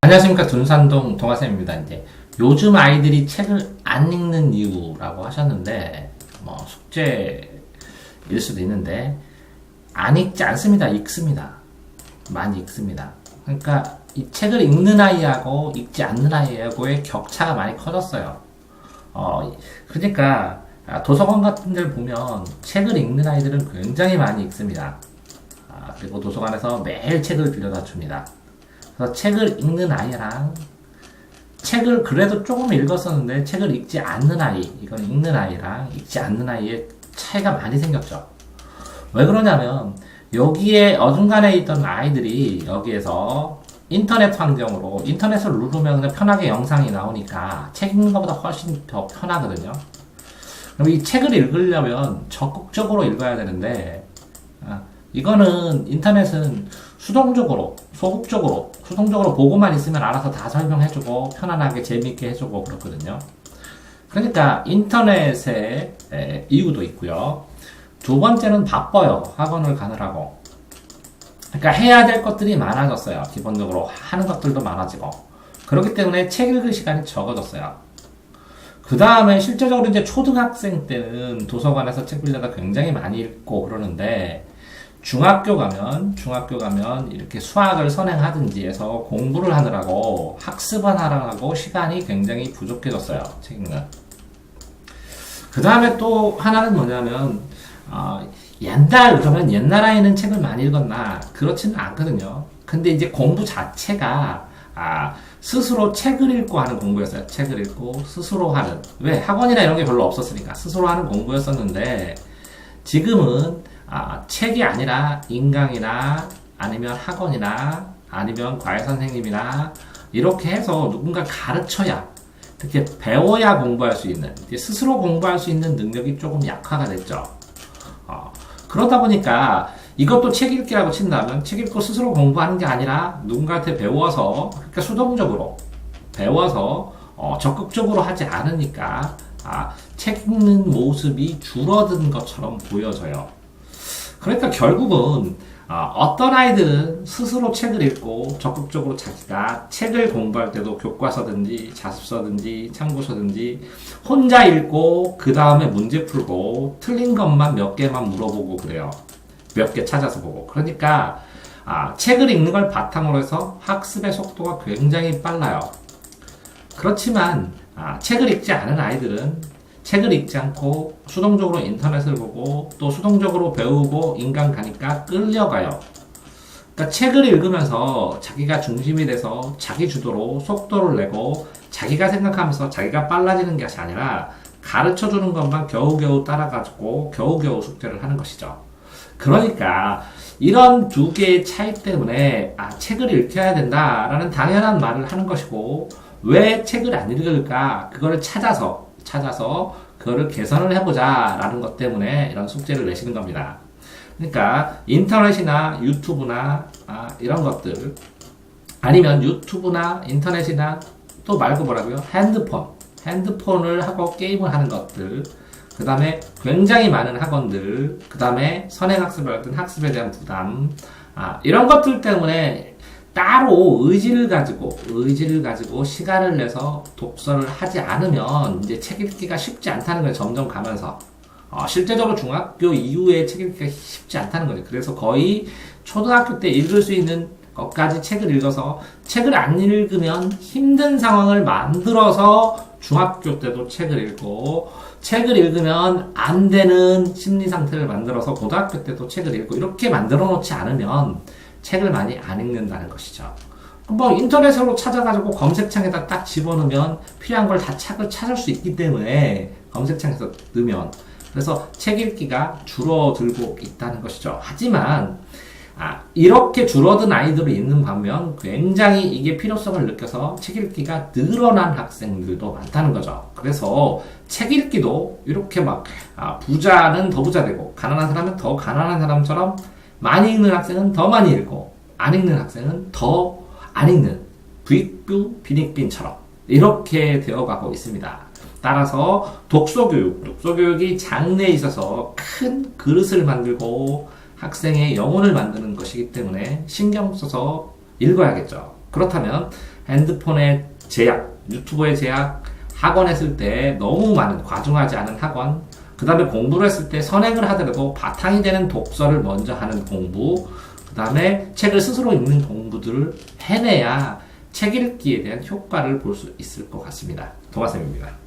안녕하십니까. 둔산동 동아쌤입니다. 이제 요즘 아이들이 책을 안 읽는 이유라고 하셨는데, 숙제일 수도 있는데, 안 읽지 않습니다. 읽습니다. 많이 읽습니다. 그러니까 이 책을 읽는 아이하고 읽지 않는 아이하고의 격차가 많이 커졌어요. 그러니까 도서관 같은 데를 보면 책을 읽는 아이들은 굉장히 많이 읽습니다. 그리고 도서관에서 매일 책을 빌려다 줍니다. 그래서 책을 읽는 아이랑 책을 그래도 조금 읽었었는데 책을 읽지 않는 아이, 이건 읽는 아이랑 읽지 않는 아이의 차이가 많이 생겼죠. 왜 그러냐면 여기에 어중간해 있던 아이들이 여기에서 인터넷 환경으로 인터넷을 누르면 그냥 편하게 영상이 나오니까 책 읽는 것보다 훨씬 더 편하거든요. 그럼 이 책을 읽으려면 적극적으로 읽어야 되는데 이거는 인터넷은 수동적으로 보고만 있으면 알아서 다 설명해주고 편안하게 재미있게 해주고 그렇거든요. 그러니까 인터넷의 이유도 있고요. 두 번째는 바빠요. 학원을 가느라고. 그러니까 해야 될 것들이 많아졌어요. 기본적으로 하는 것들도 많아지고. 그렇기 때문에 책 읽을 시간이 적어졌어요. 그 다음에 실제적으로 이제 초등학생 때는 도서관에서 책 빌려다 굉장히 많이 읽고 그러는데 중학교 가면 이렇게 수학을 선행하든지 해서 공부를 하느라고 학습을 하느라고 시간이 굉장히 부족해졌어요. 책 읽는. 그 다음에 또 하나는 뭐냐면 그러면 옛날 아이는 책을 많이 읽었나? 그렇지는 않거든요. 근데 이제 공부 자체가 스스로 책을 읽고 하는 공부였어요. 책을 읽고 스스로 하는. 왜? 학원이나 이런 게 별로 없었으니까 스스로 하는 공부였었는데 지금은 책이 아니라 인강이나 아니면 학원이나 아니면 과외 선생님이나 이렇게 해서 누군가 가르쳐야 특히 배워야 공부할 수 있는 스스로 공부할 수 있는 능력이 조금 약화가 됐죠. 그러다 보니까 이것도 책 읽기라고 친다면 책 읽고 스스로 공부하는 게 아니라 누군가한테 배워서 그러니까 수동적으로 배워서 적극적으로 하지 않으니까 책 읽는 모습이 줄어든 것처럼 보여져요. 그러니까 결국은 어떤 아이들은 스스로 책을 읽고 적극적으로 자기가 책을 공부할 때도 교과서든지 자습서든지 참고서든지 혼자 읽고 그 다음에 문제 풀고 틀린 것만 몇 개만 물어보고 그래요. 몇 개 찾아서 보고. 그러니까 책을 읽는 걸 바탕으로 해서 학습의 속도가 굉장히 빨라요. 그렇지만 책을 읽지 않은 아이들은 책을 읽지 않고 수동적으로 인터넷을 보고 또 수동적으로 배우고 인강 가니까 끌려가요. 그러니까 책을 읽으면서 자기가 중심이 돼서 자기 주도로 속도를 내고 자기가 생각하면서 자기가 빨라지는 것이 아니라 가르쳐주는 것만 겨우겨우 따라가지고 겨우겨우 숙제를 하는 것이죠. 그러니까 이런 두 개의 차이 때문에 책을 읽혀야 된다라는 당연한 말을 하는 것이고 왜 책을 안 읽을까? 그거를 찾아서 그거를 개선을 해보자 라는 것 때문에 이런 숙제를 내시는 겁니다. 그러니까 인터넷이나 유튜브나 이런 것들 아니면 유튜브나 인터넷이나 또 말고 뭐라고요? 핸드폰을 하고 게임을 하는 것들 그 다음에 굉장히 많은 학원들 그 다음에 선행학습을 할 때 학습에 대한 부담 이런 것들 때문에 따로 의지를 가지고 시간을 내서 독서를 하지 않으면 이제 책 읽기가 쉽지 않다는 거예요. 점점 가면서. 실제적으로 중학교 이후에 책 읽기가 쉽지 않다는 거죠. 그래서 거의 초등학교 때 읽을 수 있는 것까지 책을 읽어서 책을 안 읽으면 힘든 상황을 만들어서 중학교 때도 책을 읽고 책을 읽으면 안 되는 심리 상태를 만들어서 고등학교 때도 책을 읽고 이렇게 만들어 놓지 않으면 책을 많이 안 읽는다는 것이죠. 인터넷으로 찾아가지고 검색창에다 딱 집어넣으면 필요한 걸 다 책을 찾을 수 있기 때문에 검색창에서 넣으면 그래서 책 읽기가 줄어들고 있다는 것이죠. 하지만 이렇게 줄어든 아이들이 있는 반면 굉장히 이게 필요성을 느껴서 책 읽기가 늘어난 학생들도 많다는 거죠. 그래서 책 읽기도 이렇게 부자는 더 부자 되고 가난한 사람은 더 가난한 사람처럼 많이 읽는 학생은 더 많이 읽고 안 읽는 학생은 더 안 읽는 부익부 빈익빈처럼 이렇게 되어가고 있습니다. 따라서 독서교육이 장래에 있어서 큰 그릇을 만들고 학생의 영혼을 만드는 것이기 때문에 신경 써서 읽어야겠죠. 그렇다면 핸드폰의 제약, 유튜버의 제약, 학원 했을 때 너무 많은 과중하지 않은 학원, 그 다음에 공부를 했을 때 선행을 하더라도 바탕이 되는 독서를 먼저 하는 공부, 그 다음에 책을 스스로 읽는 공부들을 해내야 책 읽기에 대한 효과를 볼 수 있을 것 같습니다. 동아쌤입니다.